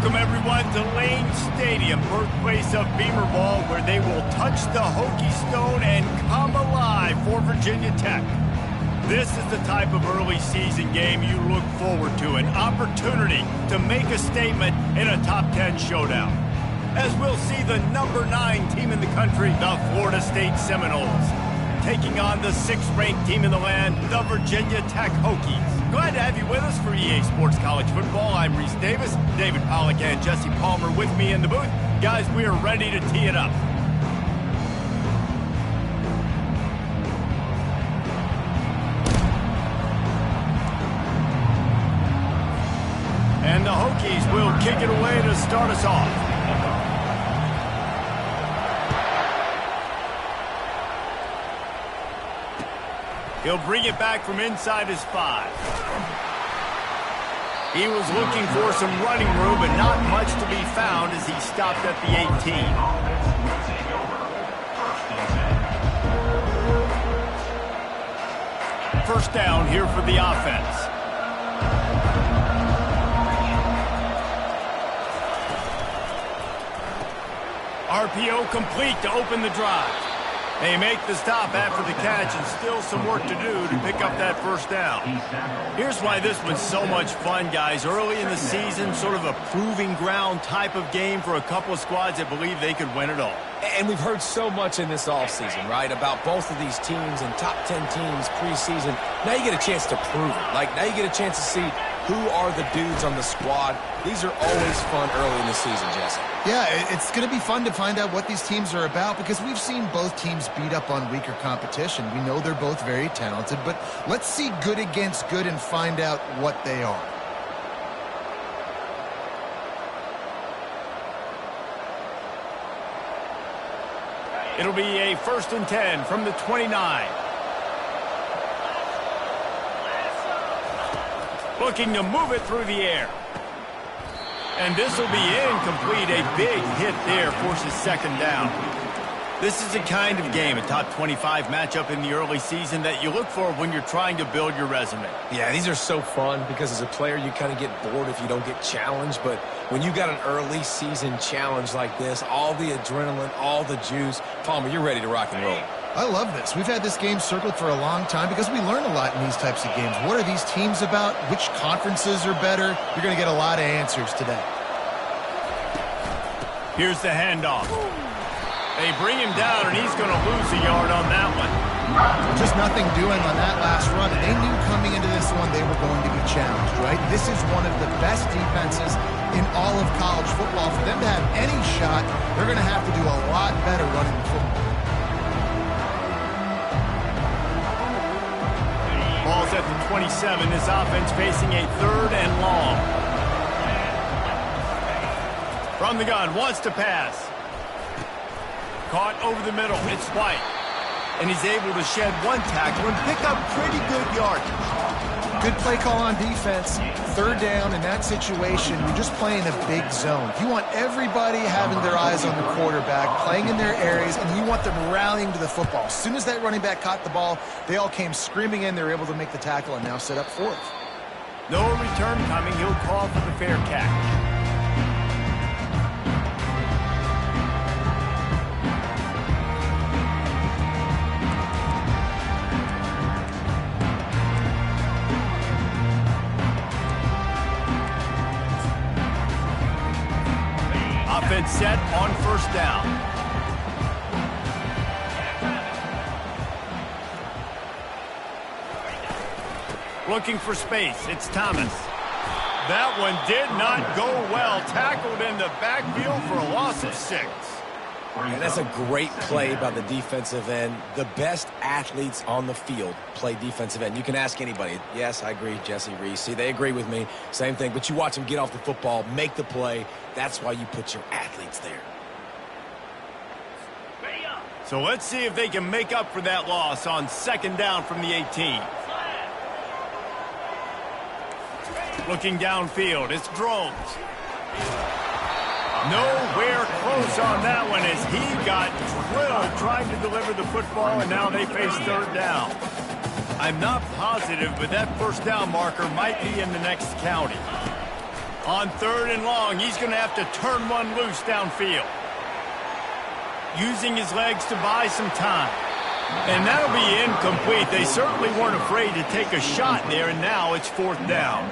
Welcome, everyone, to Lane Stadium, birthplace of Beamer Ball, where they will touch the Hokie Stone and come alive for Virginia Tech. This is the type of early season game you look forward to, an opportunity to make a statement in a top 10 showdown. As we'll see the number 9 team in the country, the Florida State Seminoles, taking on the 6th-ranked team in the land, the Virginia Tech Hokies. Glad to have you with us for EA Sports College Football. I'm Reese Davis, David Pollack and Jesse Palmer with me in the booth. Guys, we are ready to tee it up. And the Hokies will kick it away to start us off. He'll bring it back from inside his 5. He was looking for some running room, but not much to be found as he stopped at the 18. First down here for the offense. RPO complete to open the drive. They make the stop after the catch, and still some work to do to pick up that first down. Here's why this one's so much fun, guys. Early in the season, sort of a proving ground type of game for a couple of squads that believe they could win it all. And we've heard so much in this offseason, right, about both of these teams and top 10 teams preseason. Now you get a chance to prove it. Like, now you get a chance to see who are the dudes on the squad. These are always fun early in the season, Jesse. Yeah, it's going to be fun to find out what these teams are about because we've seen both teams beat up on weaker competition. We know they're both very talented, but let's see good against good and find out what they are. It'll be a 1st and 10 from the 29. Looking to move it through the air. And this will be incomplete. A big hit there forces second down. This is the kind of game, a top 25 matchup in the early season, that you look for when you're trying to build your resume. Yeah, these are so fun because as a player you kind of get bored if you don't get challenged. But when you got an early season challenge like this, all the adrenaline, all the juice, Palmer, you're ready to rock and roll. I love this. We've had this game circled for a long time because we learn a lot in these types of games. What are these teams about? Which conferences are better? You're going to get a lot of answers today. Here's the handoff. They bring him down, and he's going to lose a yard on that one. Just nothing doing on that last run, and they knew coming into this one they were going to be challenged, right? This is one of the best defenses in all of college football. For them to have any shot, they're going to have to do a lot better running the football. Ball's at the 27. This offense facing a 3rd and long. From the gun, wants to pass. Caught over the middle. It's White. And he's able to shed one tackle and pick up pretty good yardage. Good play call on defense. 3rd down in that situation. You're just playing a big zone. You want everybody having their eyes on the quarterback, playing in their areas, and you want them rallying to the football. As soon as that running back caught the ball, they all came screaming in. They were able to make the tackle and now set up 4th. No return coming. He'll call for the fair catch. Offense set on 1st down. Looking for space. It's Thomas. That one did not go well. Tackled in the backfield for a loss of 6. And that's a great play by the defensive end. The best athletes on the field play defensive end. You can ask anybody. Yes, I agree, Jesse, Reese. See, they agree with me. Same thing. But you watch them get off the football, make the play. That's why you put your athletes there. So let's see if they can make up for that loss on 2nd down from the 18. Looking downfield, it's Drones. Nowhere close on that one as he got drilled trying to deliver the football, and now they face 3rd down. I'm not positive, but that 1st down marker might be in the next county. On 3rd and long, he's going to have to turn one loose downfield. Using his legs to buy some time. And that'll be incomplete. They certainly weren't afraid to take a shot there, and now it's 4th down.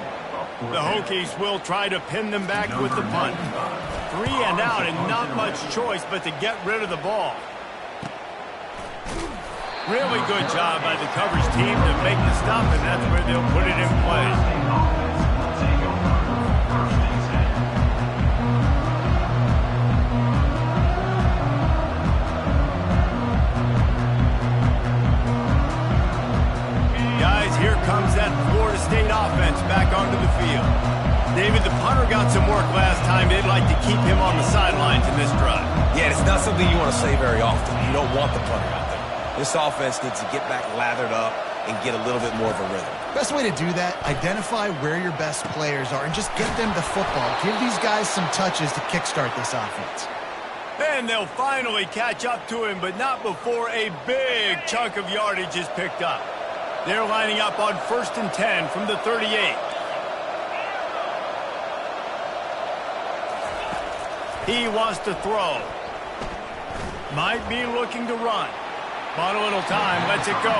The Hokies will try to pin them back with the punt. 3 and out, and not much choice but to get rid of the ball. Really good job by the coverage team to make the stop, and that's where they'll put it in play. Guys, here comes that Florida State offense back onto the field. David, the punter got some work last time. They'd like to keep him on the sidelines in this drive. Yeah, it's not something you want to say very often. You don't want the punter out there. This offense needs to get back lathered up and get a little bit more of a rhythm. Best way to do that, identify where your best players are and just get them the football. Give these guys some touches to kickstart this offense. And they'll finally catch up to him, but not before a big chunk of yardage is picked up. They're lining up on 1st and 10 from the 38. He wants to throw. Might be looking to run. Bought a little time, lets it go.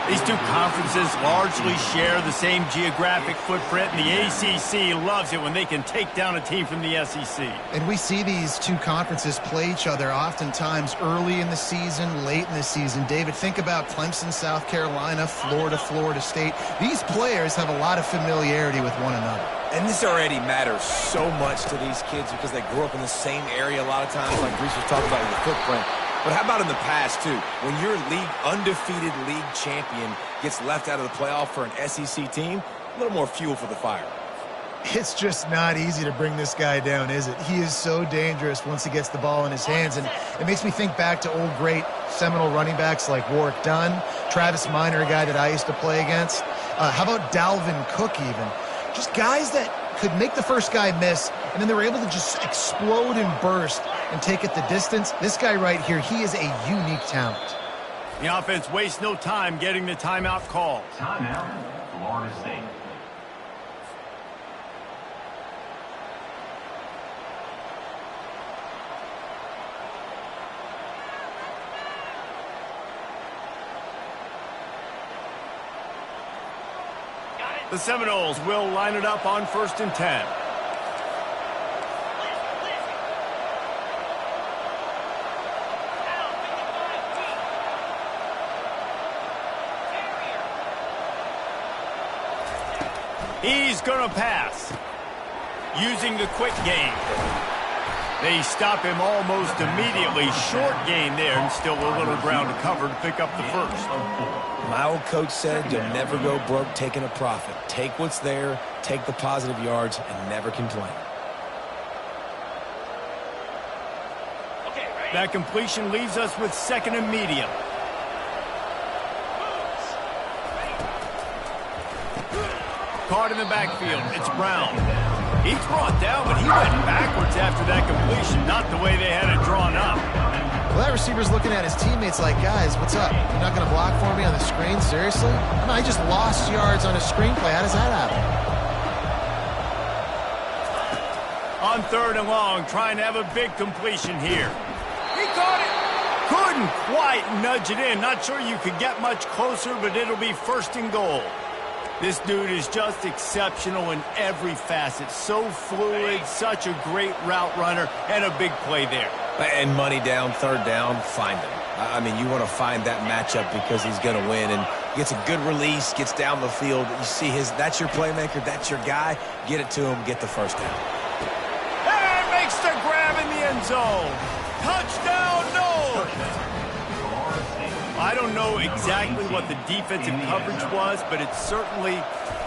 These two conferences largely share the same geographic footprint, and the ACC loves it when they can take down a team from the SEC. And we see these two conferences play each other oftentimes early in the season, late in the season. David, think about Clemson, South Carolina, Florida, Florida State. These players have a lot of familiarity with one another. And this already matters so much to these kids because they grew up in the same area a lot of times, like Reese was talking about with the footprint. But how about in the past, too? When your undefeated league champion gets left out of the playoff for an SEC team, a little more fuel for the fire. It's just not easy to bring this guy down, is it? He is so dangerous once he gets the ball in his hands. And it makes me think back to old great Seminole running backs like Warwick Dunn, Travis Minor, a guy that I used to play against. How about Dalvin Cook even? Just guys that could make the first guy miss, and then they were able to just explode and burst and take it the distance. This guy right here, he is a unique talent. The offense wastes no time getting the timeout call. Timeout, Florida State. The Seminoles will line it up on 1st and 10. He's going to pass. Using the quick game. They stop him almost immediately. Short gain there, and still a little ground to cover to pick up the first. My old coach said you'll never go broke taking a profit. Take what's there, take the positive yards, and never complain. That completion leaves us with 2nd and medium. Caught in the backfield. It's Brown. He's brought down, but he went backwards after that completion, not the way they had it drawn up. Well, that receiver's looking at his teammates like, guys, what's up? You're not going to block for me on the screen? Seriously? I just lost yards on a screenplay. How does that happen? On 3rd and long, trying to have a big completion here. He caught it. Couldn't quite nudge it in. Not sure you could get much closer, but it'll be 1st and goal. This dude is just exceptional in every facet. So fluid, such a great route runner, and a big play there. And money down, 3rd down, find him. I mean, you want to find that matchup because he's going to win. And gets a good release, gets down the field. You see that's your playmaker, that's your guy. Get it to him, get the 1st down. And makes the grab in the end zone. Touchdown, no! I don't know exactly what the defensive coverage was, but it certainly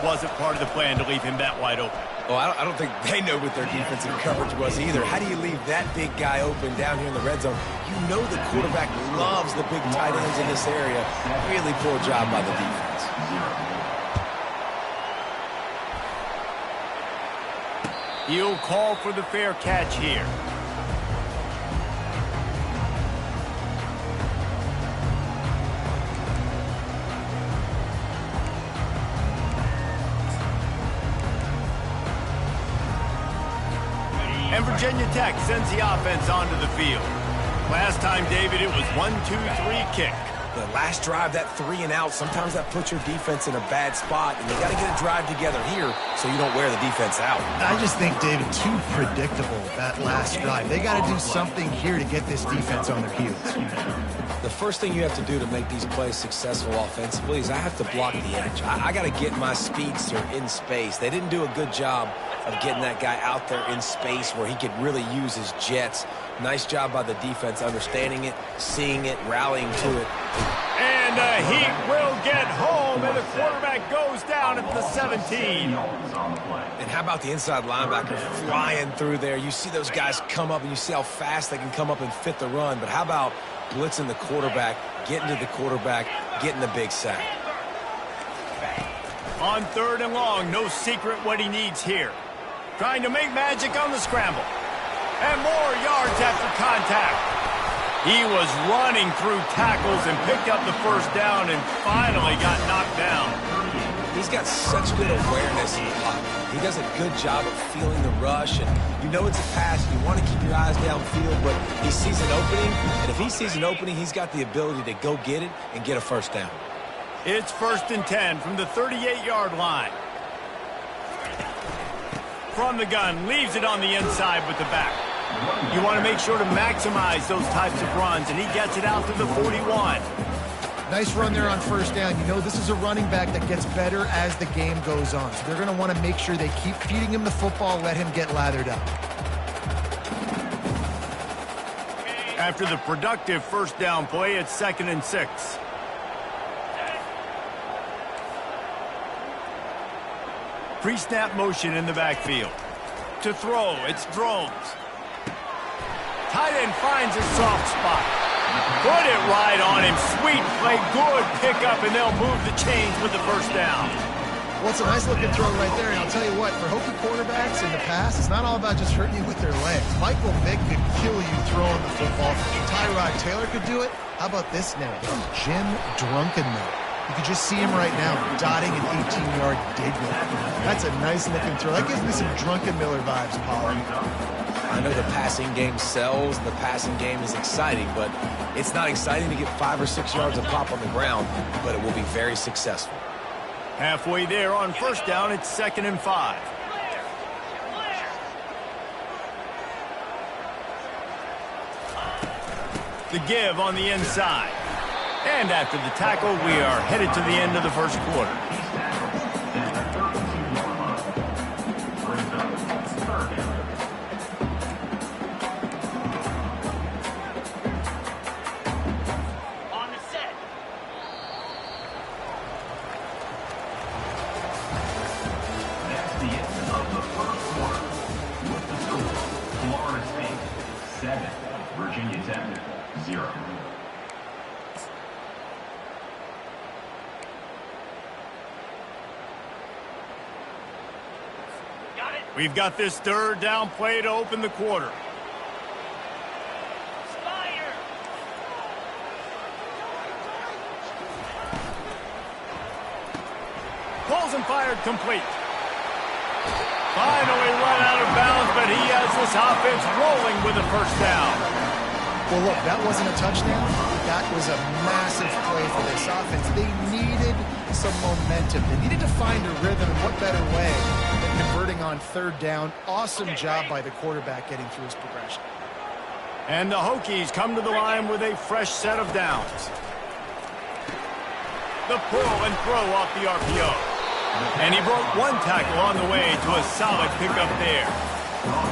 wasn't part of the plan to leave him that wide open. Well, I don't think they know what their defensive coverage was either. How do you leave that big guy open down here in the red zone? You know the quarterback loves the big tight ends in this area. Really poor job by the defense. He'll call for the fair catch here. And Virginia Tech sends the offense onto the field. Last time, David, it was 1-2-3 kick. The last drive, that 3 and out, sometimes that puts your defense in a bad spot, and you got to get a drive together here so you don't wear the defense out. I just think, David, too predictable, that last drive. They got to do something here to get this defense on their heels. The first thing you have to do to make these plays successful offensively is I have to block the edge. I got to get my speedster in space. They didn't do a good job of getting that guy out there in space where he could really use his jets. Nice job by the defense, understanding it, seeing it, rallying to it. And the Heat will get home, and the quarterback goes down at the 17. And how about the inside linebacker flying through there? You see those guys come up, and you see how fast they can come up and fit the run. But how about blitzing the quarterback, getting to the quarterback, getting the big sack? On 3rd and long, no secret what he needs here. Trying to make magic on the scramble. And more yards after contact. He was running through tackles and picked up the first down and finally got knocked down. He's got such good awareness in the pocket. He does a good job of feeling the rush, and you know it's a pass. You want to keep your eyes downfield, but he sees an opening, and if he sees an opening, he's got the ability to go get it and get a first down. It's 1st and 10 from the 38-yard line. From the gun, leaves it on the inside with the back. You want to make sure to maximize those types of runs, and he gets it out to the 41. Nice run there on 1st down. You know, this is a running back that gets better as the game goes on. So they're going to want to make sure they keep feeding him the football, let him get lathered up. After the productive 1st down play, it's 2nd and 6. Pre-snap motion in the backfield. To throw, it's Drones. Tight end finds a soft spot. Put it right on him. Sweet play, good pickup, and they'll move the chains with the 1st down. Well, it's a nice-looking throw right there, and I'll tell you what, for Hokie quarterbacks in the past, it's not all about just hurting you with their legs. Michael Vick could kill you throwing the football. Tyrod Taylor could do it. How about this name? Jim Drunkenmiller. You can just see him right now, dotting an 18-yard dig. That's a nice-looking throw. That gives me some Drunkenmiller vibes, Pollard. I know the passing game sells, and the passing game is exciting, but it's not exciting to get 5 or 6 yards of pop on the ground, but it will be very successful. Halfway there on 1st down, it's 2nd and 5. The give on the inside. And after the tackle, we are headed to the end of the 1st quarter. On the set. That's the end of the 1st quarter. With the score, Florida State 7, Virginia Tech 0. We've got this 3rd down play to open the quarter. Pulls and fired complete. Finally run out of bounds, but he has this offense rolling with a 1st down. Well, look, that wasn't a touchdown. That was a massive play for this offense. They needed some momentum. They needed to find a rhythm, and what better way than converting on 3rd down. Awesome job by the quarterback getting through his progression. And the Hokies come to the line with a fresh set of downs. The pull and throw off the RPO. And he broke one tackle on the way to a solid pickup there.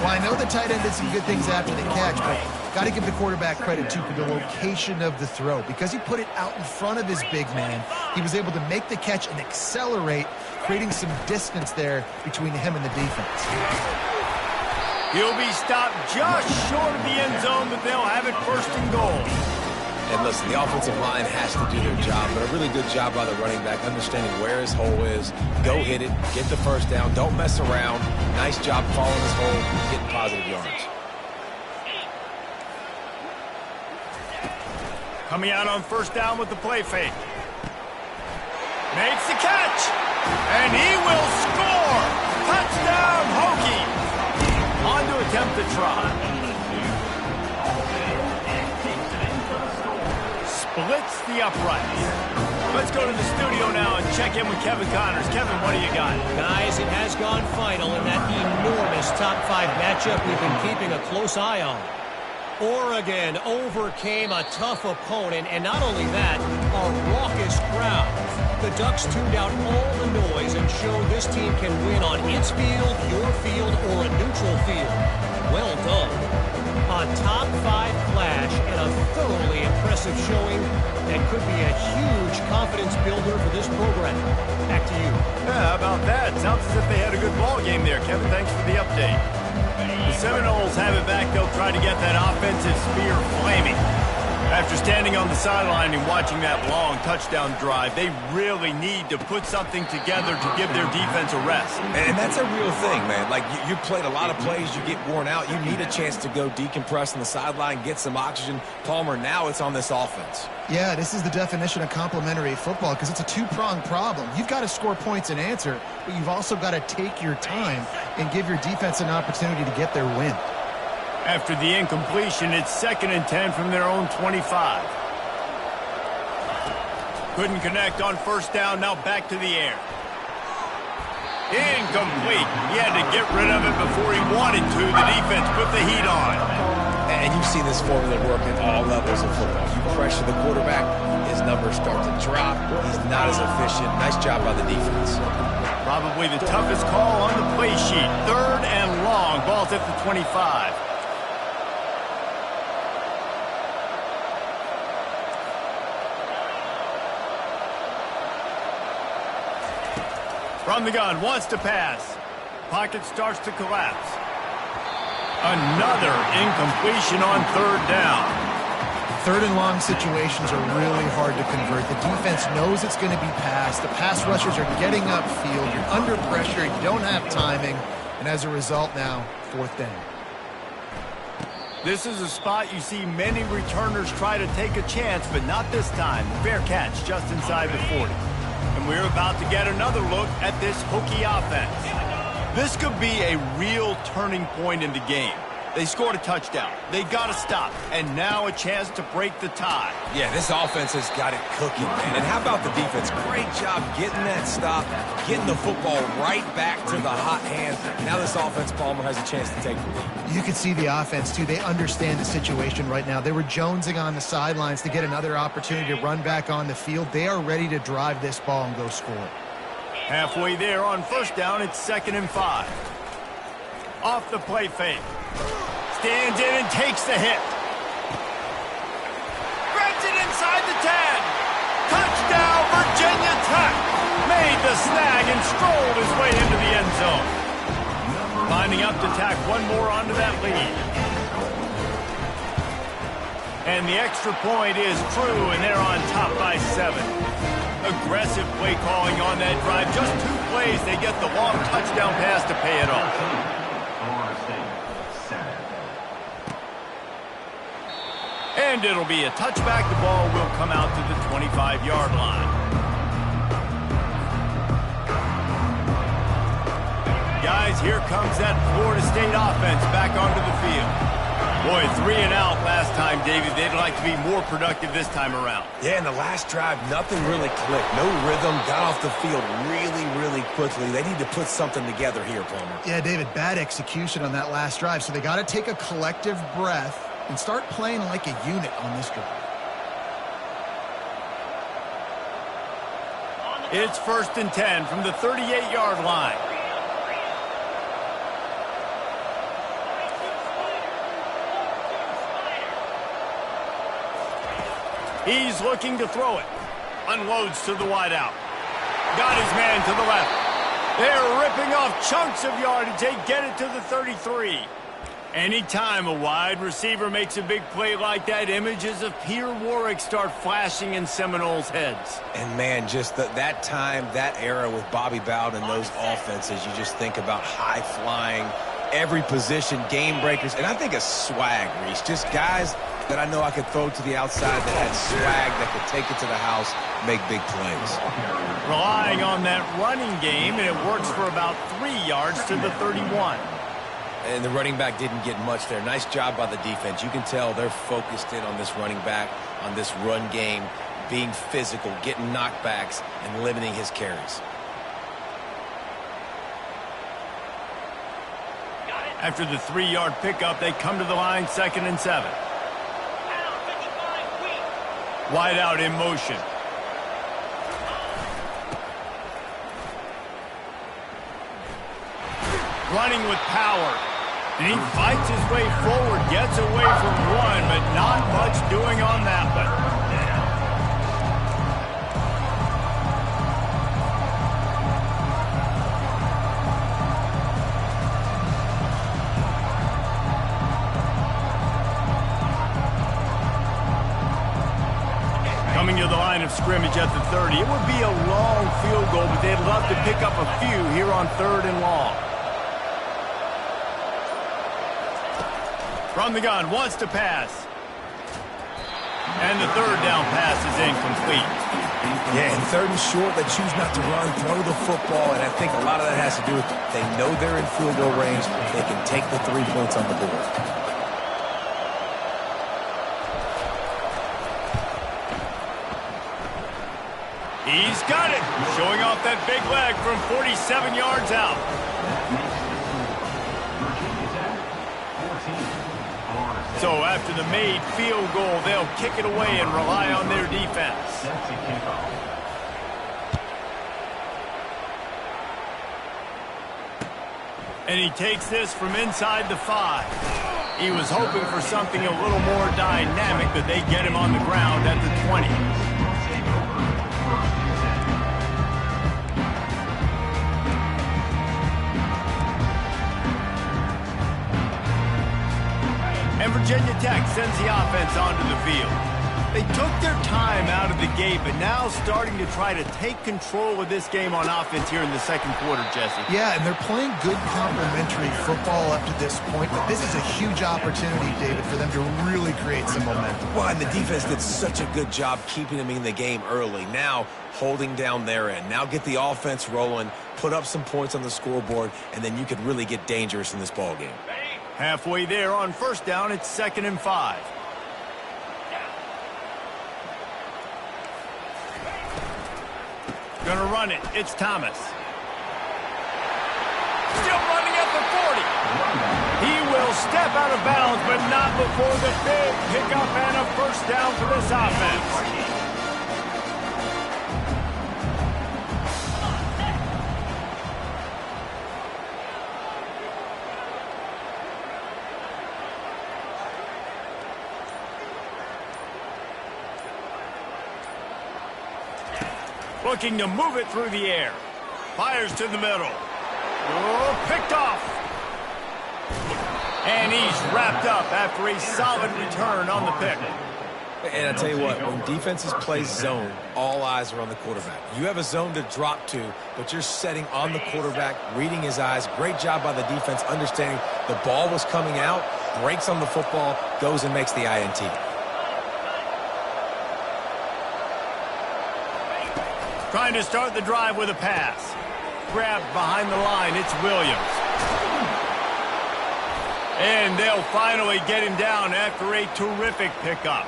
Well, I know the tight end did some good things after the catch, but got to give the quarterback credit, too, for the location of the throw. Because he put it out in front of his big man, he was able to make the catch and accelerate, creating some distance there between him and the defense. He'll be stopped just short of the end zone, but they'll have it 1st and goal. And listen, the offensive line has to do their job, but a really good job by the running back, understanding where his hole is. Go hit it, get the 1st down, don't mess around. Nice job following his hole, getting positive yards. Coming out on 1st down with the play fake. Makes the catch, and he will score. Touchdown, Hokies. On to attempt the try. Splits the uprights. Let's go to the studio now and check in with Kevin Connors. Kevin, what do you got? Guys, it has gone final in that enormous top 5 matchup we've been keeping a close eye on. Oregon overcame a tough opponent, and not only that, a raucous crowd. The Ducks tuned out all the noise and showed this team can win on its field, your field, or a neutral field. Well done. A top 5 clash and a thoroughly impressive showing that could be a huge confidence builder for this program. Back to you. Yeah, how about that? Sounds as if they had a good ball game there. Kevin, thanks for the update. The Seminoles have it back. They'll try to get that offensive spear flaming. After standing on the sideline and watching that long touchdown drive, they really need to put something together to give their defense a rest. And that's a real thing, man. Like, you played a lot of plays, you get worn out. You need a chance to go decompress on the sideline, get some oxygen. Palmer, now it's on this offense. Yeah, this is the definition of complementary football because it's a two-pronged problem. You've got to score points and answer, but you've also got to take your time and give your defense an opportunity to get their win. After the incompletion, it's 2nd and 10 from their own 25. Couldn't connect on 1st down, now back to the air. Incomplete. He had to get rid of it before he wanted to. The defense put the heat on. And you've seen this formula work at all levels of football. You pressure the quarterback, his numbers start to drop. He's not as efficient. Nice job by the defense. Probably the toughest call on the play sheet. 3rd and long. Ball's at the 25. From the gun, wants to pass. Pocket starts to collapse. Another incompletion on 3rd down. 3rd and long situations are really hard to convert. The defense knows it's going to be passed. The pass rushers are getting upfield. You're under pressure. You don't have timing. And as a result now, 4th down. This is a spot you see many returners try to take a chance, but not this time. Fair catch just inside the 40. And we're about to get another look at this Hokie offense. This could be a real turning point in the game. They scored a touchdown. They got to stop. And now a chance to break the tie. Yeah, this offense has got it cooking, man. And how about the defense? Great job getting that stop, getting the football right back to the hot hand. Now this offense, Palmer, has a chance to take the lead. You can see the offense, too. They understand the situation right now. They were jonesing on the sidelines to get another opportunity to run back on the field. They are ready to drive this ball and go score. Halfway there on 1st down, it's 2nd and 5. Off the play fake. Stands in and takes the hit. Grabs it inside the 10. Touchdown, Virginia Tech. Made the snag and strolled his way into the end zone. Lining up to tack one more onto that lead. And the extra point is true, and they're on top by 7. Aggressive play calling on that drive. Just 2 plays, they get the long touchdown pass to pay it off. And it'll be a touchback. The ball will come out to the 25-yard line. Guys, here comes that Florida State offense back onto the field. Boy, 3 and out last time, David. They'd like to be more productive this time around. Yeah, in the last drive, nothing really clicked. No rhythm, got off the field really, really quickly. They need to put something together here, Palmer. Yeah, David, bad execution on that last drive. So they got to take a collective breath and start playing like a unit on this drive. It's 1st and 10 from the 38-yard line. He's looking to throw it. Unloads to the wideout. Got his man to the left. They're ripping off chunks of yardage. They get it to the 33. Anytime a wide receiver makes a big play like that, images of Peter Warwick start flashing in Seminoles' heads. And, man, just that time, that era with Bobby Bowden and those offenses, you just think about high-flying, every position, game breakers. And I think of swag, Reese. Just guys that I know I could throw to the outside that had swag, that could take it to the house, make big plays. Relying on that running game, and it works for about 3 yards to the 31. and the running back didn't get much there. Nice job by the defense. You can tell they're focused in on this running back, on this run game, being physical, getting knockbacks, and limiting his carries. After the 3-yard pickup, they come to the line, 2nd and 7. Wide out in motion. Running with power. And he fights his way forward, gets away from one, but not much doing on that one. Coming to the line of scrimmage at the 30. It would be a long field goal, but they'd love to pick up a few here on 3rd and long. From the gun, wants to pass. And the 3rd down pass is incomplete. Yeah, and 3rd and short, they choose not to run, throw the football, and I think a lot of that has to do with they know they're in field goal range. They can take the 3 points on the board. He's got it, showing off that big leg from 47 yards out. So after the made field goal, they'll kick it away and rely on their defense. And he takes this from inside the 5. He was hoping for something a little more dynamic, but they get him on the ground at the 20. And Virginia Tech sends the offense onto the field. They took their time out of the gate, but now starting to try to take control of this game on offense here in the 2nd quarter, Jesse. Yeah, and they're playing good complementary football up to this point, but this is a huge opportunity, David, for them to really create some momentum. Well, and the defense did such a good job keeping them in the game early. Now holding down their end. Now get the offense rolling, put up some points on the scoreboard, and then you could really get dangerous in this ball game. Halfway there on 1st down, it's 2nd and 5. Gonna run it. It's Thomas. Still running at the 40. He will step out of bounds, but not before the big pickup and a 1st down for this offense. Looking to move it through the air. Fires to the middle. Oh, picked off. And he's wrapped up after a solid return on the pick. And I tell you what, when defenses play zone, all eyes are on the quarterback. You have a zone to drop to, but you're setting on the quarterback, reading his eyes. Great job by the defense, understanding the ball was coming out, breaks on the football, goes and makes the INT. Trying to start the drive with a pass. Grabbed behind the line, it's Williams. And they'll finally get him down after a terrific pickup.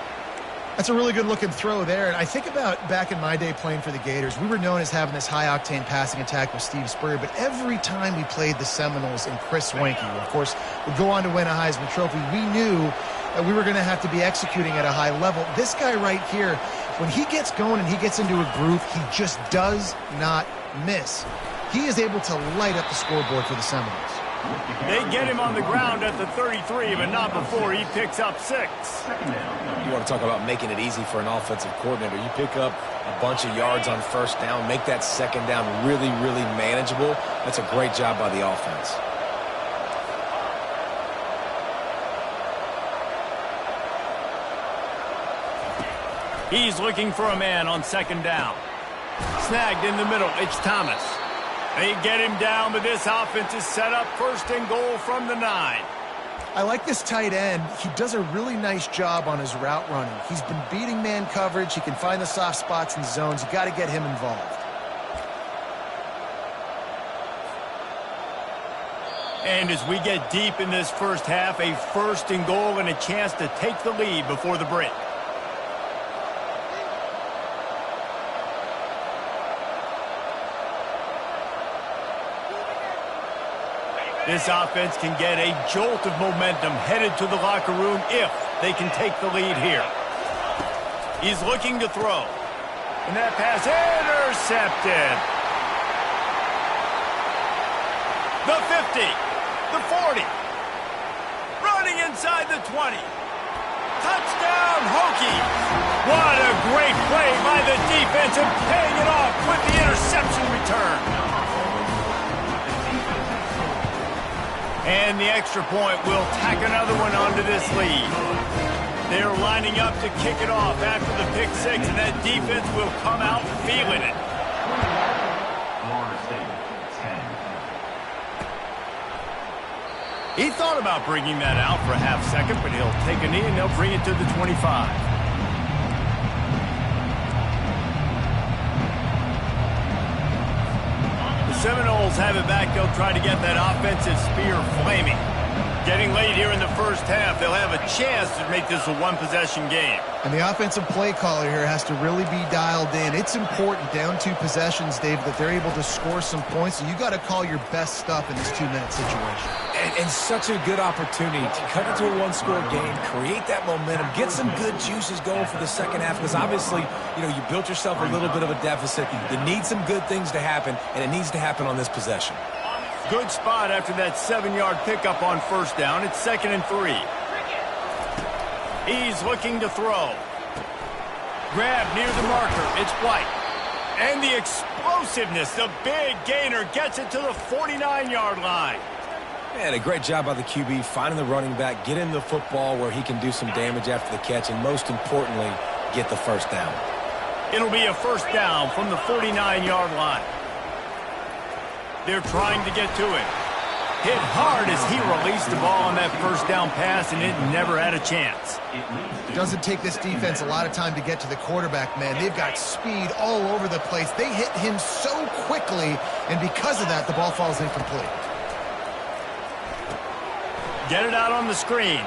That's a really good-looking throw there. And I think about back in my day playing for the Gators, we were known as having this high-octane passing attack with Steve Spurrier, but every time we played the Seminoles and Chris Wenke, of course, would go on to win a Heisman Trophy, we knew that we were going to have to be executing at a high level. This guy right here, when he gets going and he gets into a groove, he just does not miss. He is able to light up the scoreboard for the Seminoles. They get him on the ground at the 33, but not before he picks up 6. You want to talk about making it easy for an offensive coordinator. You pick up a bunch of yards on 1st down, make that 2nd down really, really manageable. That's a great job by the offense. He's looking for a man on 2nd down. Snagged in the middle, it's Thomas. They get him down, but this offense is set up 1st and goal from the 9. I like this tight end. He does a really nice job on his route running. He's been beating man coverage. He can find the soft spots and zones. You got to get him involved. And as we get deep in this first half, a first and goal and a chance to take the lead before the break. This offense can get a jolt of momentum headed to the locker room if they can take the lead here. He's looking to throw. And that pass intercepted. The 50. The 40. Running inside the 20. Touchdown, Hokies. What a great play by the defense and paying it off with the interception return. And the extra point will tack another one onto this lead. They're lining up to kick it off after the pick six, and that defense will come out feeling it. He thought about bringing that out for a half second, but he'll take a knee and they'll bring it to the 25. The Seminoles have it back. They'll try to get that offensive spear flaming. Getting late here in the first half, they'll have a chance to make this a one-possession game. And the offensive play caller here has to really be dialed in. It's important down 2 possessions, Dave, that they're able to score some points. So you got to call your best stuff in this 2-minute situation. And such a good opportunity to cut into a one-score game, create that momentum, get some good juices going for the second half. Because obviously, you know, you built yourself a little bit of a deficit. You need some good things to happen, and it needs to happen on this possession. Good spot after that 7-yard pickup on first down. It's 2nd and 3. He's looking to throw. Grab near the marker. It's White. And the explosiveness, the big gainer gets it to the 49-yard line. Man, a great job by the QB finding the running back, get him the football where he can do some damage after the catch, and most importantly, get the first down. It'll be a first down from the 49-yard line. They're trying to get to it. Hit hard as he released the ball on that first down pass, and it never had a chance. It doesn't take this defense a lot of time to get to the quarterback, man. They've got speed all over the place. They hit him so quickly, and because of that, the ball falls incomplete. Get it out on the screen.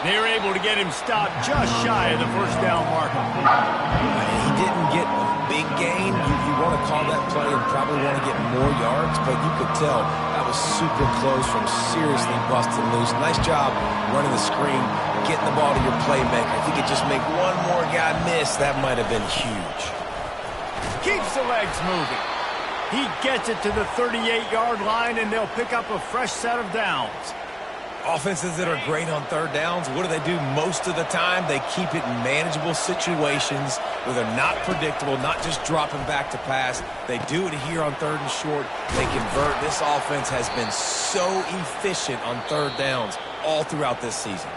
They're able to get him stopped just shy of the first down marker. He didn't get a big gain. You want to call that play and probably want to get more yards, but you could tell that was super close from seriously busted loose. Nice job running the screen, getting the ball to your playmaker. If he could just make one more guy miss, that might have been huge. Keeps the legs moving. He gets it to the 38-yard line, and they'll pick up a fresh set of downs. Offenses that are great on third downs, what do? Most of the time, they keep it in manageable situations where they're not predictable, not just dropping back to pass. They do it here on 3rd and short. They convert. This offense has been so efficient on third downs all throughout this season.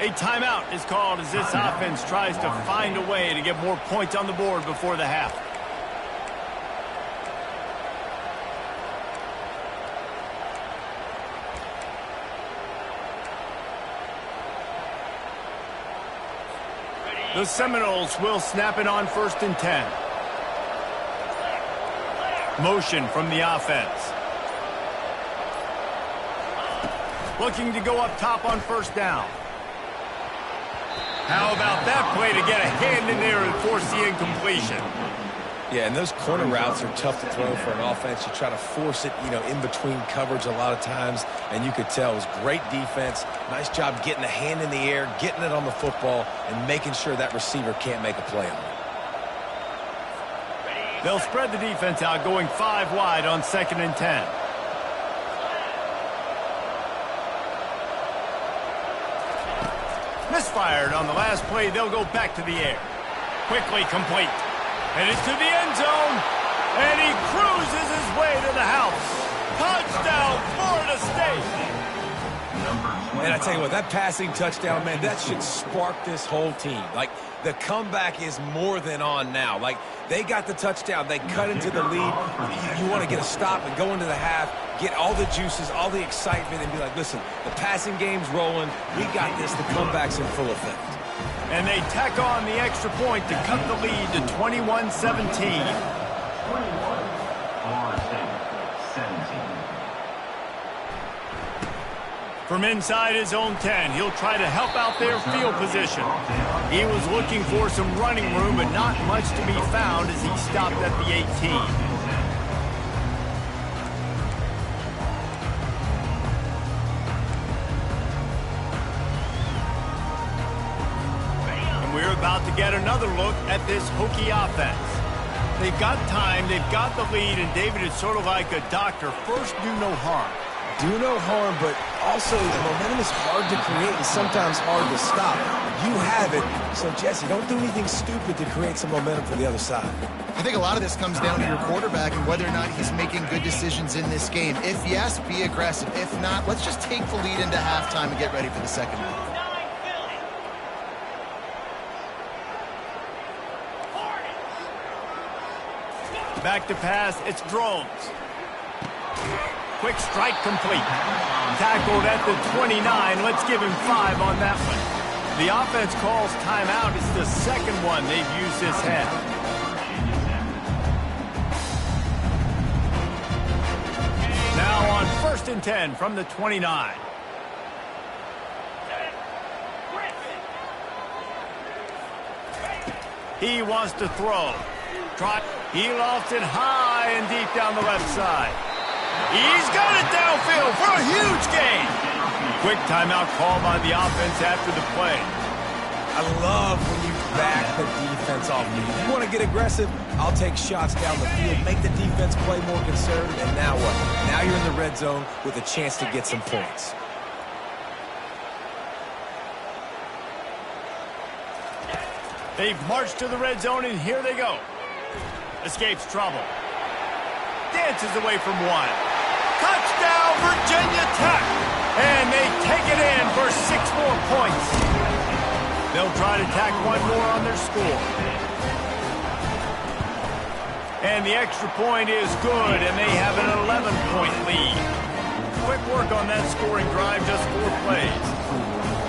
A timeout is called as this offense tries to find a way to get more points on the board before the half. The Seminoles will snap it on 1st and 10. Motion from the offense. Looking to go up top on first down. How about that play to get a hand in there and force the incompletion? Yeah, and those corner routes are tough to throw for an offense. You try to force it, you know, in between coverage a lot of times, and you could tell it was great defense. Nice job getting a hand in the air, getting it on the football, and making sure that receiver can't make a play on it. They'll spread the defense out, going 5 wide on 2nd and 10. Misfired on the last play. They'll go back to the air. Quickly complete. Headed to the end zone, and he cruises his way to the house. Touchdown, Florida State. And I tell you what, that passing touchdown, man, that should spark this whole team. Like, the comeback is more than on now. Like, they got the touchdown. They cut into the lead. You want to get a stop and go into the half, get all the juices, all the excitement, and be like, listen, the passing game's rolling. We got this. The comeback's in full effect. And they tack on the extra point to cut the lead to 21-17. From inside his own 10, he'll try to help out their field position. He was looking for some running room, but not much to be found as he stopped at the 18. And we're about to get another look at this Hokie offense. They've got time, they've got the lead, and David is sort of like a doctor. First, do no harm. Do no harm, but also the momentum is hard to create and sometimes hard to stop. You have it, so Jesse, don't do anything stupid to create some momentum for the other side. I think a lot of this comes down to your quarterback and whether or not he's making good decisions in this game. If yes, be aggressive. If not, let's just take the lead into halftime and get ready for the second half. Back to pass, it's Drones. Quick strike complete. Tackled at the 29. Let's give him 5 on that one. The offense calls timeout. It's the second one they've used this half. Now on 1st and 10 from the 29. He wants to throw. He lofts it high and deep down the left side. He's got it downfield for a huge gain. Quick timeout call by the offense after the play. I love when you back the defense off. If you want to get aggressive, I'll take shots down the field, make the defense play more conservative, and now what? Now you're in the red zone with a chance to get some points. They've marched to the red zone, and here they go. Escapes trouble. Dances away from one. Touchdown, Virginia Tech! And they take it in for 6 more points. They'll try to tack one more on their score. And the extra point is good, and they have an 11-point lead. Quick work on that scoring drive, just 4 plays.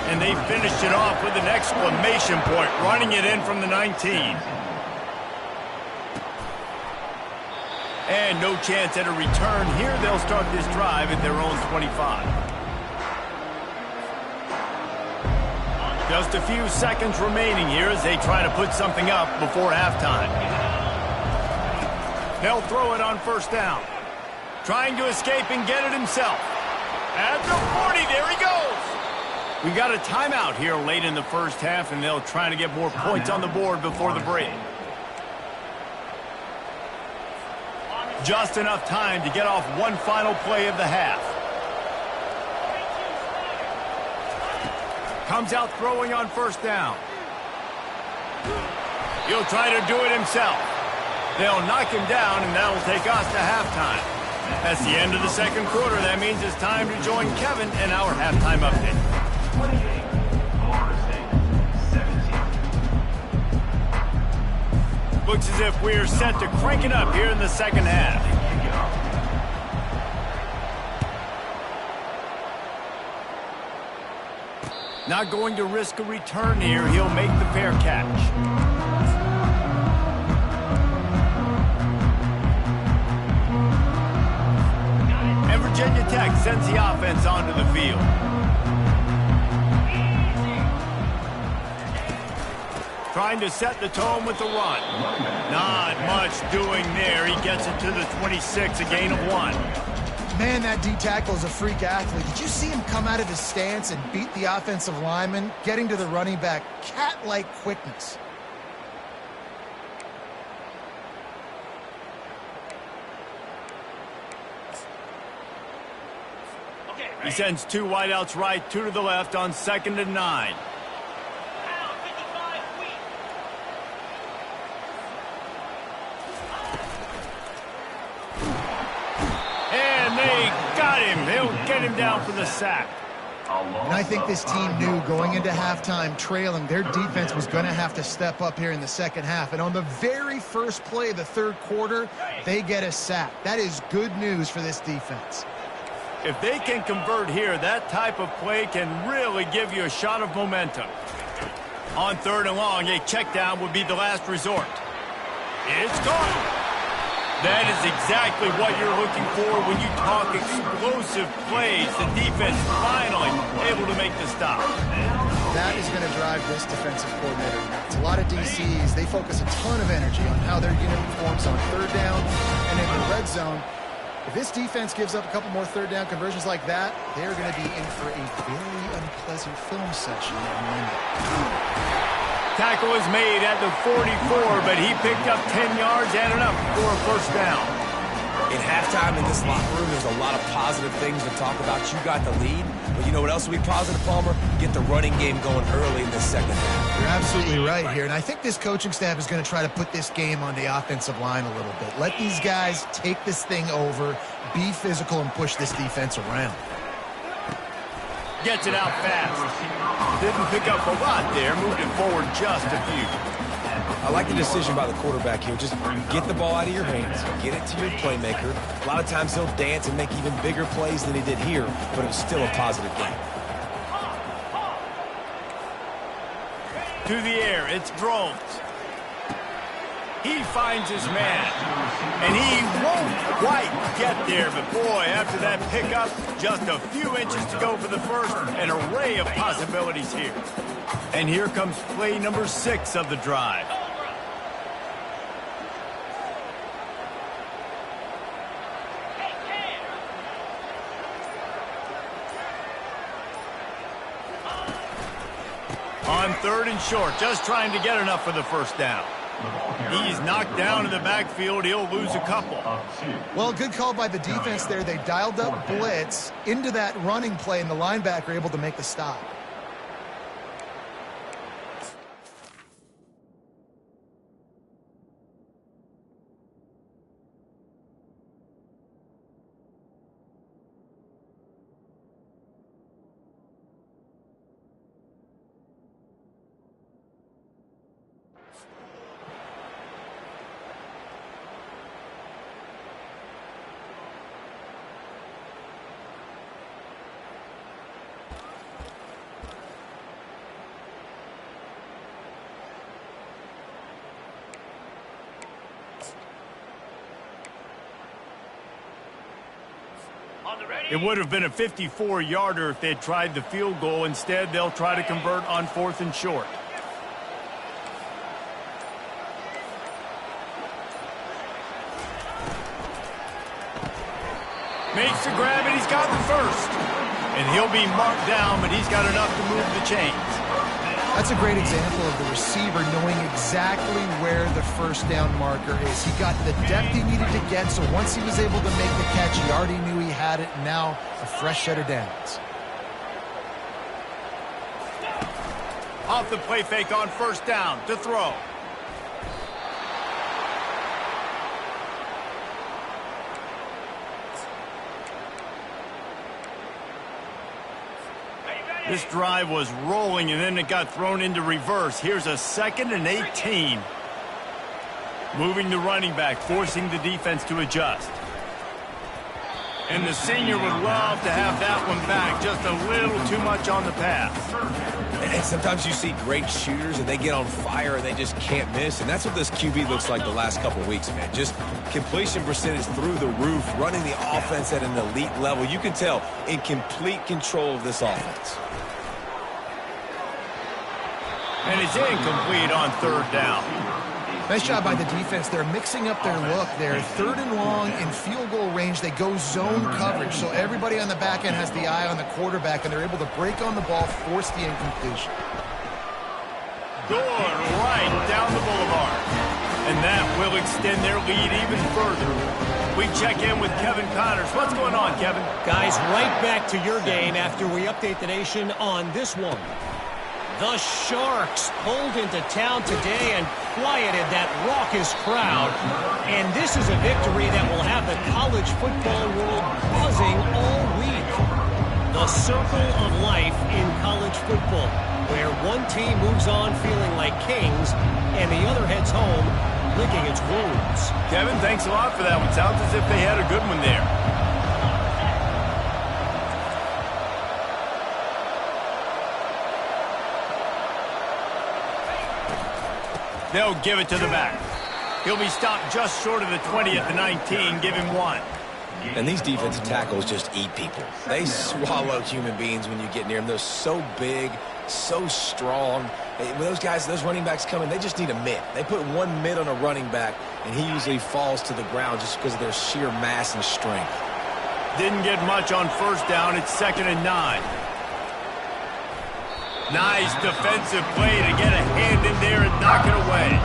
And they finished it off with an exclamation point, running it in from the 19. And no chance at a return. Here they'll start this drive at their own 25. Just a few seconds remaining here as they try to put something up before halftime. They'll throw it on 1st down. Trying to escape and get it himself. At the 40, there he goes. We got a timeout here late in the first half, and they'll try to get more points on the board before the break. Just enough time to get off one final play of the half. Comes out throwing on 1st down. He'll try to do it himself. They'll knock him down, and that'll take us to halftime. That's the end of the second quarter. That means it's time to join Kevin in our halftime update. 28, Florida State, 17. Looks as if we're set to crank it up here in the second half. Not going to risk a return here. He'll make the fair catch. And Virginia Tech sends the offense onto the field. Trying to set the tone with the run. Not much doing there. He gets it to the 26, a gain of 1. Man, that D-tackle is a freak athlete. Did you see him come out of his stance and beat the offensive lineman, getting to the running back? Cat-like quickness. He sends 2 wideouts right, 2 to the left on 2nd and 9. And they got him. They'll get him down for the sack. And I think this team knew going into halftime trailing, their defense was going to have to step up here in the second half. And on the very first play of the third quarter, they get a sack. That is good news for this defense. If they can convert here, that type of play can really give you a shot of momentum. On 3rd and long, a check down would be the last resort. It's gone. That is exactly what you're looking for when you talk explosive plays. The defense finally able to make the stop. That is going to drive this defensive coordinator nuts. A lot of DCs, they focus a ton of energy on how their unit performs on third down and in the red zone. If this defense gives up a couple more third down conversions like that, they're going to be in for a very unpleasant film session on Monday. Tackle is made at the 44, but he picked up 10 yards and enough for a first down. In halftime in this locker room, there's a lot of positive things to talk about. You got the lead, but you know what else will be positive, Palmer? Get the running game going early in the second half. You're absolutely right here, and I think this coaching staff is going to try to put this game on the offensive line a little bit. Let these guys take this thing over, be physical, and push this defense around. Gets it out fast. Didn't pick up a lot there, moved it forward just a few. I like the decision by the quarterback here. Just get the ball out of your hands, get it to your playmaker. A lot of times he'll dance and make even bigger plays than he did here, but it was still a positive game. To the air, it's Drones. He finds his man, and he won't quite get there, but boy, after that pickup, just a few inches to go for the first, an array of possibilities here. And here comes play number 6 of the drive. On third and short, just trying to get enough for the first down. He's knocked down in the backfield. He'll lose a couple. Well, good call by the defense there. They dialed up blitz into that running play, and the linebacker able to make the stop. It would have been a 54-yarder if they'd tried the field goal. Instead, they'll try to convert on fourth and short. Makes the grab, and he's got the first. And he'll be marked down, but he's got enough to move the chains. That's a great example of the receiver knowing exactly where the first down marker is. He got the depth he needed to get, so once he was able to make the catch, he already knew he had it, and now a fresh set of downs. Off the play fake on first down to throw. This drive was rolling, and then it got thrown into reverse. Here's a 2nd and 18. Moving the running back, forcing the defense to adjust. And the senior would love to have that one back. Just a little too much on the pass. And sometimes you see great shooters, and they get on fire, and they just can't miss. And that's what this QB looks like the last couple of weeks, man. Just completion percentage through the roof, running the offense at an elite level. You can tell in complete control of this offense. And it's incomplete on third down. Nice job by the defense. They're mixing up their look there. Third and long in field goal range. They go zone coverage, so everybody on the back end has the eye on the quarterback, and they're able to break on the ball, force the incompletion. Going right down the boulevard. And that will extend their lead even further. We check in with Kevin Connors. What's going on, Kevin? Guys, right back to your game after we update the nation on this one. The Sharks pulled into town today and quieted that raucous crowd. And this is a victory that will have the college football world buzzing all week. The circle of life in college football, where one team moves on feeling like kings and the other heads home licking its wounds. Kevin, thanks a lot for that one. Sounds as if they had a good one there. They'll give it to the back. He'll be stopped just short of the 20 at the 19. Give him 1. And these defensive tackles just eat people. They swallow human beings when you get near them. They're so big, so strong. When those guys, those running backs come in, they just need a mid. They put one mid on a running back, and he usually falls to the ground just because of their sheer mass and strength. Didn't get much on first down. It's 2nd and 9. Nice defensive play to get a hand in there and knock it away.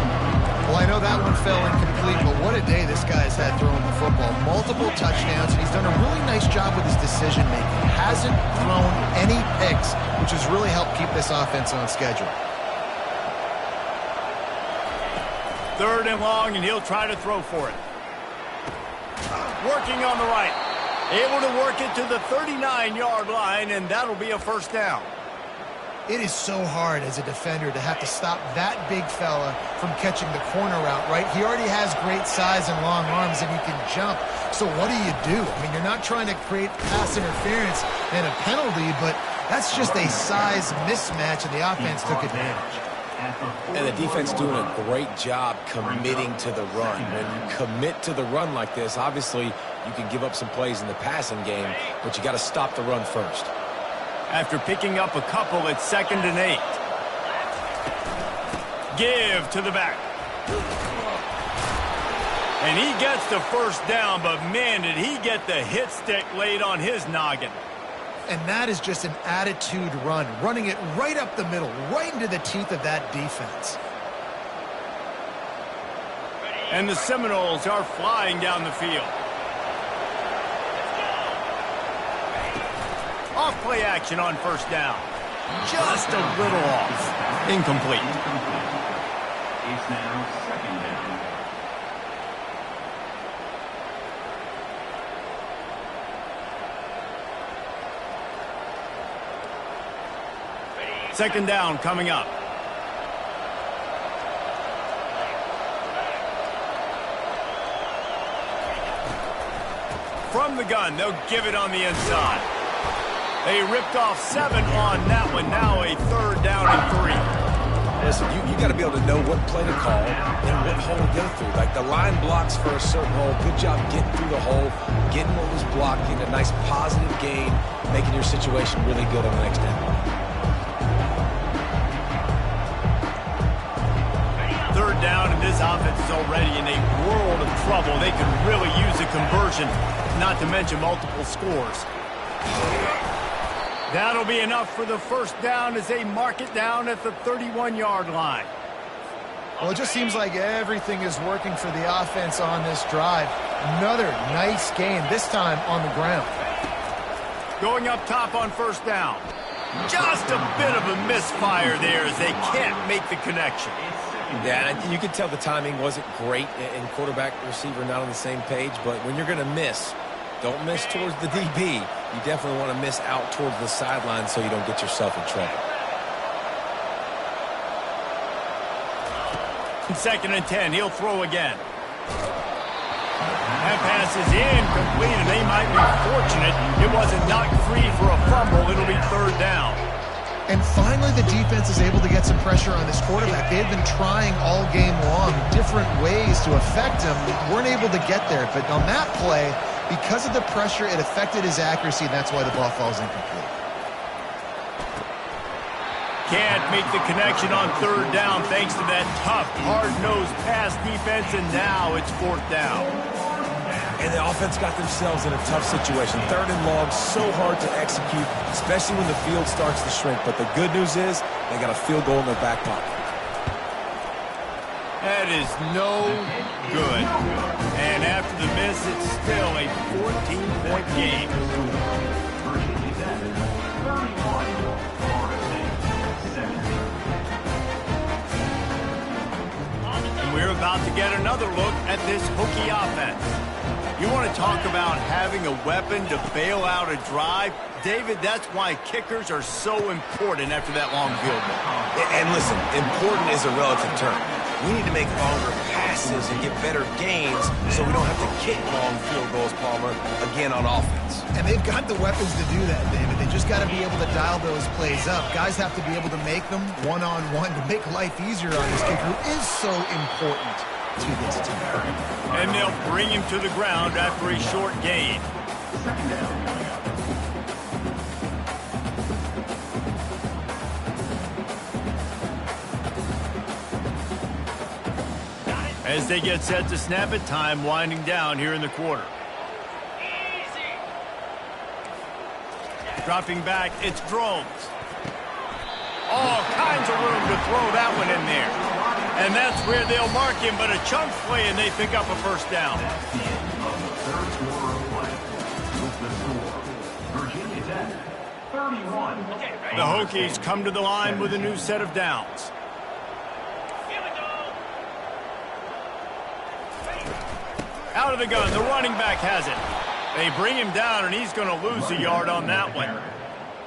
Well, I know that one fell incomplete, but what a day this guy's had throwing the football. Multiple touchdowns, and he's done a really nice job with his decision-making. Hasn't thrown any picks, which has really helped keep this offense on schedule. 3rd and long, and he'll try to throw for it. Working on the right. Able to work it to the 39-yard line, and that'll be a first down. It is so hard as a defender to have to stop that big fella from catching the corner route, right? He already has great size and long arms, and he can jump. So what do you do? I mean, you're not trying to create pass interference and a penalty, but that's just a size mismatch, and the offense took advantage. And the defense doing a great job committing to the run. When you commit to the run like this, obviously you can give up some plays in the passing game, but you got to stop the run first. After picking up a couple, it's 2nd and 8. Give to the back. And he gets the first down, but man, did he get the hit stick laid on his noggin. And that is just an attitude run, running it right up the middle, right into the teeth of that defense. And the Seminoles are flying down the field. Off play action on first down. Just a little off. Incomplete. It's now 2nd down. Second down coming up. From the gun, they'll give it on the inside. They ripped off 7 on that one. Now a 3rd down and 3. Listen, you got to be able to know what play to call and what hole to go through. Like the line blocks for a certain hole. Good job getting through the hole, getting what was blocked, getting a nice positive gain, making your situation really good on the next down. 3rd down, and this offense is already in a world of trouble. They could really use a conversion, not to mention multiple scores. That'll be enough for the first down as they mark it down at the 31-yard line. Well, it just seems like everything is working for the offense on this drive. Another nice gain, this time on the ground. Going up top on first down. Just a bit of a misfire there as they can't make the connection. Yeah, and you can tell the timing wasn't great, and quarterback receiver not on the same page, but when you're going to miss, don't miss towards the DB. You definitely want to miss out towards the sideline so you don't get yourself in trouble. 2nd and 10. He'll throw again. That pass is incomplete, and they might be fortunate it wasn't knocked free for a fumble. It'll be 3rd down. And finally, the defense is able to get some pressure on this quarterback. They had been trying all game long different ways to affect him. Weren't able to get there. But on that play, because of the pressure, it affected his accuracy, and that's why the ball falls incomplete. Can't make the connection on 3rd down thanks to that tough, hard-nosed pass defense, and now it's 4th down. And the offense got themselves in a tough situation. 3rd and long, so hard to execute, especially when the field starts to shrink. But the good news is they got a field goal in their back pocket. That is no good. And after the miss, it's still a 14-point game. And we're about to get another look at this Hokie offense. You want to talk about having a weapon to bail out a drive? David, that's why kickers are so important after that long field goal. And listen, important is a relative term. We need to make longer passes and get better gains so we don't have to kick long field goals, Palmer, again on offense. And they've got the weapons to do that, David. They just got to be able to dial those plays up. Guys have to be able to make them one-on-one to make life easier on this kicker, who is so important. to this team. And they'll bring him to the ground after a short gain. Second down coming up. As they get set to snap it, time winding down here in the quarter. Dropping back, it's Drones. All kinds of room to throw that one in there. And that's where they'll mark him, but a chunk play and they pick up a first down. That's the end of the third quarter of play. With the score, Virginia Tech, 31. The Hokies come to the line with a new set of downs. Out of the gun, the running back has it. They bring him down, and he's going to lose a yard on that one.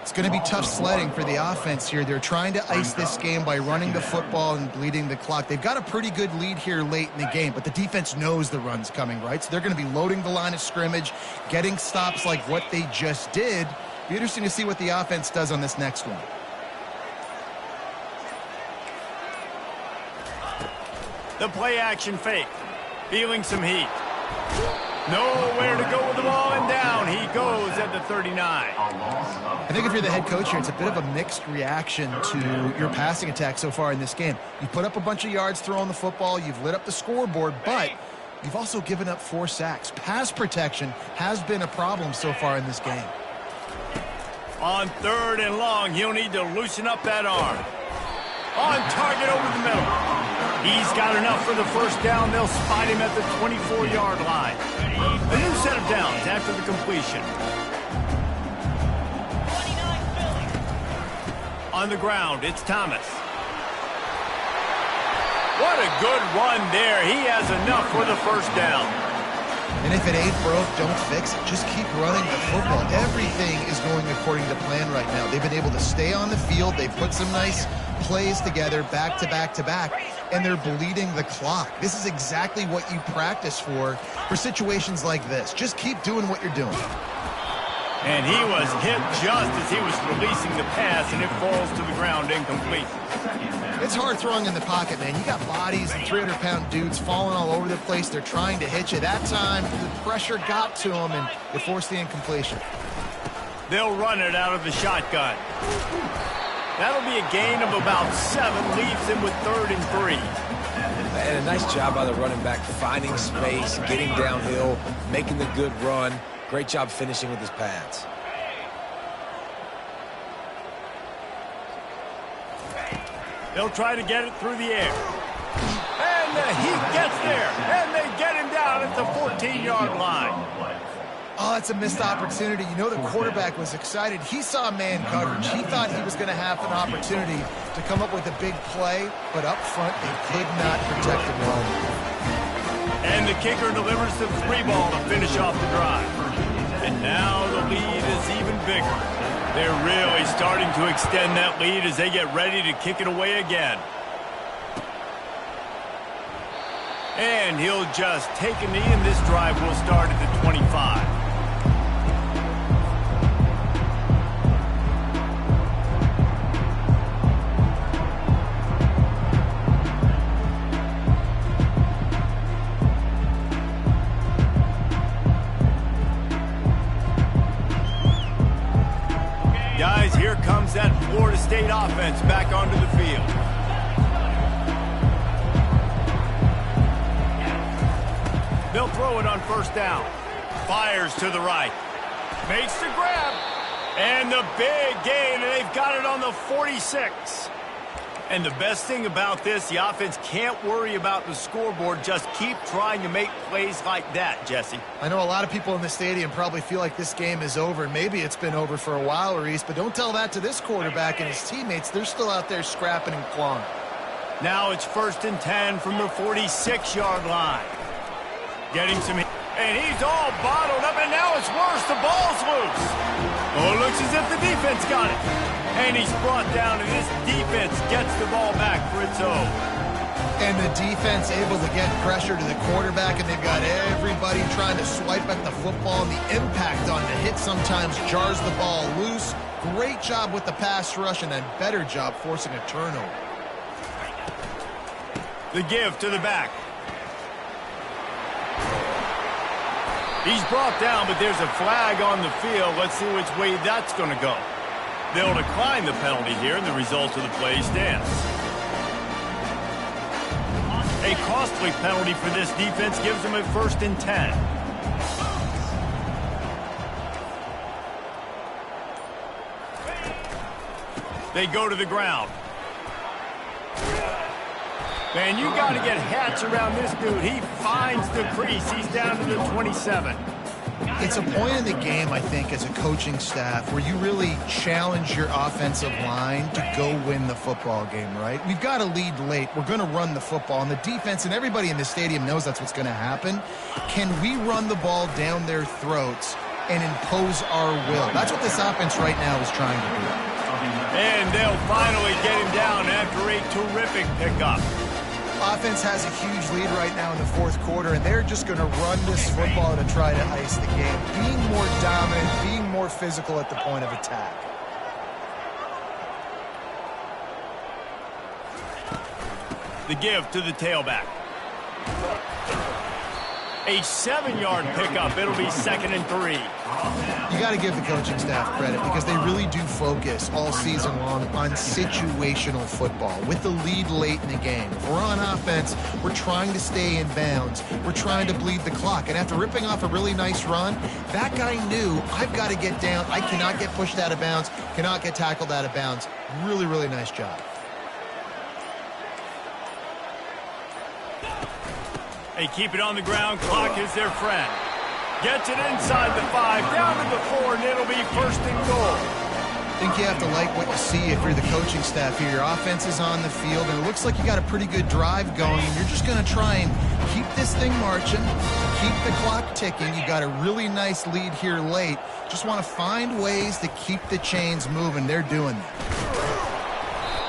It's going to be tough sledding for the offense here. They're trying to ice this game by running the football and bleeding the clock. They've got a pretty good lead here late in the game, but the defense knows the run's coming, right? So they're going to be loading the line of scrimmage, getting stops like what they just did. Be interesting to see what the offense does on this next one. The play action fake. Feeling some heat. Nowhere to go with the ball, and down he goes at the 39. I think if you're the head coach here, it's a bit of a mixed reaction to your passing attack so far in this game. You put up a bunch of yards throwing the football, you've lit up the scoreboard, but you've also given up 4 sacks. Pass protection has been a problem so far in this game. On 3rd and long, he'll need to loosen up that arm. On target over the middle. He's got enough for the first down. They'll spot him at the 24-yard line. A new set of downs after the completion. On the ground, it's Thomas. What a good run there. He has enough for the first down. And if it ain't broke, don't fix it. Just keep running the football. Everything is going according to plan right now. They've been able to stay on the field. They've put some nice plays together back to back to back, and they're bleeding the clock. This is exactly what you practice for situations like this. Just keep doing what you're doing. And he was hit just as he was releasing the pass, and it falls to the ground incomplete. It's hard throwing in the pocket, man. You got bodies and 300-pound dudes falling all over the place. They're trying to hit you. That time, the pressure got to them, and it forced the incompletion. They'll run it out of the shotgun. That'll be a gain of about 7, leaves him with 3rd and 3. And a nice job by the running back, finding space, getting downhill, making the good run. Great job finishing with his pads. They'll try to get it through the air. And he gets there, and they get him down at the 14-yard line. Oh, that's a missed opportunity. You know the quarterback was excited. He saw man coverage. He thought he was going to have an opportunity to come up with a big play, but up front, they could not protect him well. And the kicker delivers the 3 ball to finish off the drive. And now the lead is even bigger. They're really starting to extend that lead as they get ready to kick it away again. And he'll just take a knee, and this drive will start at the 25. Guys, here comes that Florida State offense back onto the field. They'll throw it on 1st down. Fires to the right. Makes the grab. And the big gain, and they've got it on the 46. And the best thing about this, the offense can't worry about the scoreboard. Just keep trying to make plays like that, Jesse. I know a lot of people in the stadium probably feel like this game is over. Maybe it's been over for a while, Reese, but don't tell that to this quarterback and his teammates. They're still out there scrapping and clawing. Now it's 1st and 10 from the 46-yard line. Getting some, and he's all bottled up, and now it's worse. The ball's loose. Oh, it looks as if the defense got it. And he's brought down, and this defense gets the ball back for its own. And the defense able to get pressure to the quarterback, and they've got everybody trying to swipe at the football, and the impact on the hit sometimes jars the ball loose. Great job with the pass rush, and a better job forcing a turnover. The give to the back. He's brought down, but there's a flag on the field. Let's see which way that's going to go. They'll decline the penalty here, and the result of the play stands. A costly penalty for this defense gives them a 1st and 10. They go to the ground. Man, you got to get hats around this dude. He finds the crease. He's down to the 27. It's a point in the game, I think, as a coaching staff where you really challenge your offensive line to go win the football game, right? We've got to lead late. We're going to run the football. And the defense and everybody in the stadium knows that's what's going to happen. Can we run the ball down their throats and impose our will? That's what this offense right now is trying to do. And they'll finally get him down after a terrific pickup. Offense has a huge lead right now in the 4th quarter, and they're just going to run this football to try to ice the game. Being more dominant, being more physical at the point of attack. The give to the tailback. A 7-yard pickup. It'll be 2nd and 3. You got to give the coaching staff credit because they really do focus all season long on situational football with the lead late in the game. If we're on offense, we're trying to stay in bounds. We're trying to bleed the clock. And after ripping off a really nice run, that guy knew, I've got to get down. I cannot get pushed out of bounds, cannot get tackled out of bounds. Really, really nice job. They keep it on the ground. Clock is their friend. Gets it inside the 5, down to the 4, and it'll be 1st and goal. I think you have to like what you see if you're the coaching staff here. Your offense is on the field, and it looks like you got a pretty good drive going, and you're just going to try and keep this thing marching, keep the clock ticking. You got a really nice lead here late. Just want to find ways to keep the chains moving. They're doing that.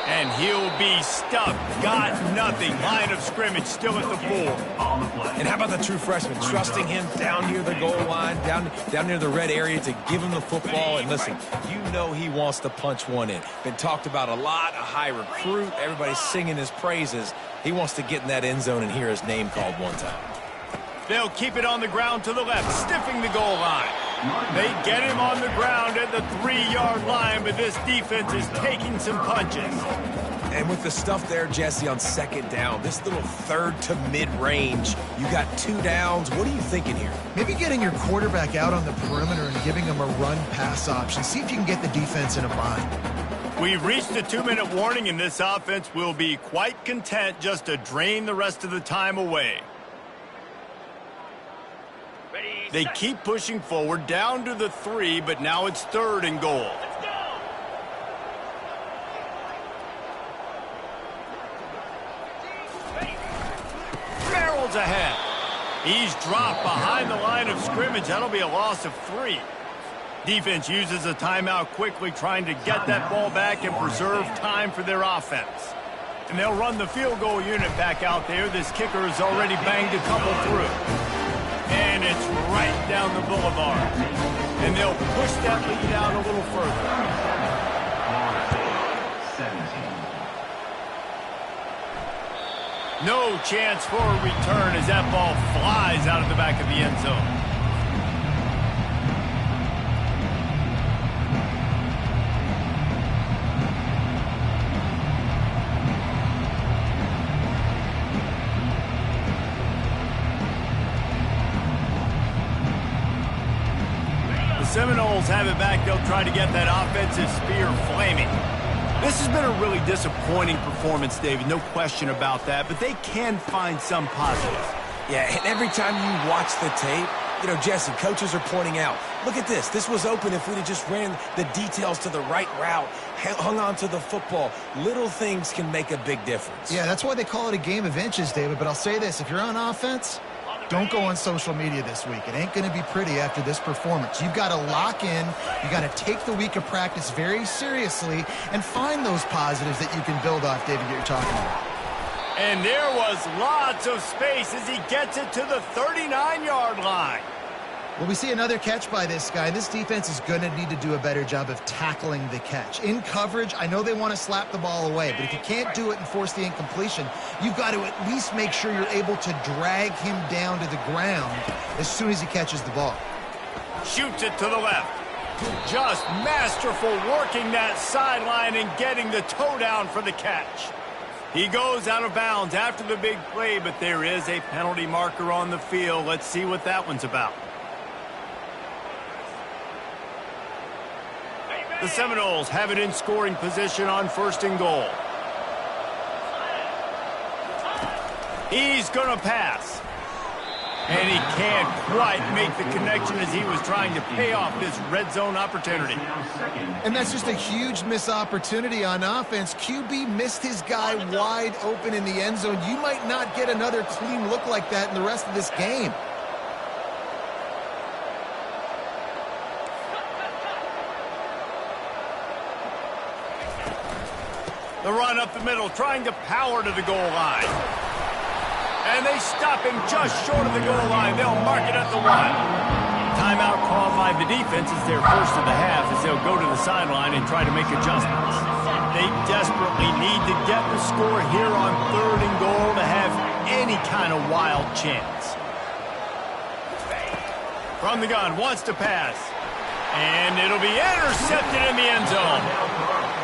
And he'll be stuck. Got nothing. Line of scrimmage still at the 4. And how about the true freshman? Trusting him down near the goal line, down near the red area to give him the football. And listen, you know he wants to punch one in. Been talked about a lot, a high recruit. Everybody's singing his praises. He wants to get in that end zone and hear his name called one time. They'll keep it on the ground to the left, stiffing the goal line. They get him on the ground at the 3-yard line, but this defense is taking some punches. And with the stuff there, Jesse, on 2nd down, this little 3rd to mid-range, you got 2 downs. What are you thinking here? Maybe getting your quarterback out on the perimeter and giving him a run-pass option. See if you can get the defense in a bind. We've reached the 2-minute warning, and this offense will be quite content just to drain the rest of the time away. They keep pushing forward down to the 3, but now it's 3rd and goal. Barrels ahead. He's dropped behind the line of scrimmage. That'll be a loss of 3. Defense uses a timeout quickly, trying to get that ball back and preserve time for their offense. And they'll run the field goal unit back out there. This kicker has already banged a couple through. And it's right down the boulevard. And they'll push that lead out a little further. No chance for a return as that ball flies out of the back of the end zone. Seminoles have it back. They'll try to get that offensive spear flaming. This has been a really disappointing performance, David. No question about that. But they can find some positives. Yeah, and every time you watch the tape, you know, Jesse, coaches are pointing out, look at this. This was open if we'd have just ran the details to the right route, hung on to the football. Little things can make a big difference. Yeah, that's why they call it a game of inches, David. But I'll say this. If you're on offense, don't go on social media this week. It ain't going to be pretty after this performance. You've got to lock in. You got to take the week of practice very seriously and find those positives that you can build off, David, that you're talking about. And there was lots of space as he gets it to the 39-yard line. Well, we see another catch by this guy. This defense is going to need to do a better job of tackling the catch. In coverage, I know they want to slap the ball away, but if you can't do it and force the incompletion, you've got to at least make sure you're able to drag him down to the ground as soon as he catches the ball. Shoots it to the left. Just masterful working that sideline and getting the toe down for the catch. He goes out of bounds after the big play, but there is a penalty marker on the field. Let's see what that one's about. The Seminoles have it in scoring position on 1st and goal. He's going to pass. And he can't quite make the connection as he was trying to pay off this red zone opportunity. And that's just a huge missed opportunity on offense. QB missed his guy wide open in the end zone. You might not get another clean look like that in the rest of this game. The run up the middle, trying to power to the goal line. And they stop him just short of the goal line. They'll mark it at the 1. Timeout called by the defense is their first of the half as they'll go to the sideline and try to make adjustments. They desperately need to get the score here on 3rd and goal to have any kind of wild chance. From the gun, wants to pass. And it'll be intercepted in the end zone.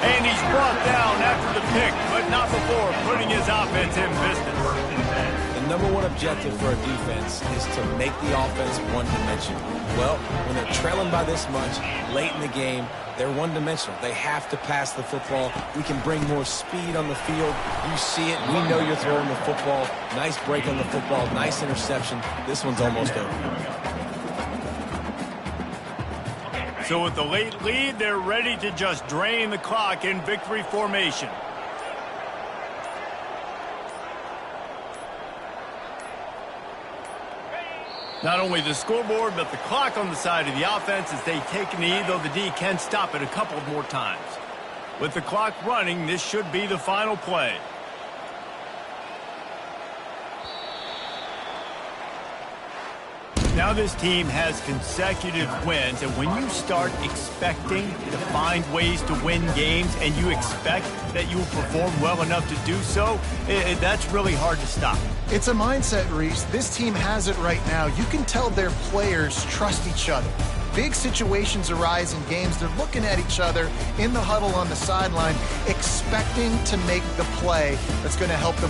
And he's brought down after the pick, but not before putting his offense in business. The number one objective for a defense is to make the offense one-dimensional. Well, when they're trailing by this much, late in the game, they're one-dimensional. They have to pass the football. We can bring more speed on the field. You see it. We know you're throwing the football. Nice break on the football. Nice interception. This one's almost over. So with the late lead, they're ready to just drain the clock in victory formation. Not only the scoreboard, but the clock on the side of the offense as they take a knee, though the D can stop it a couple more times. With the clock running, this should be the final play. Now this team has consecutive wins, and when you start expecting to find ways to win games and you expect that you will perform well enough to do so, that's really hard to stop. It's a mindset, Reese. This team has it right now. You can tell their players trust each other. Big situations arise in games. They're looking at each other in the huddle on the sideline, expecting to make the play that's going to help them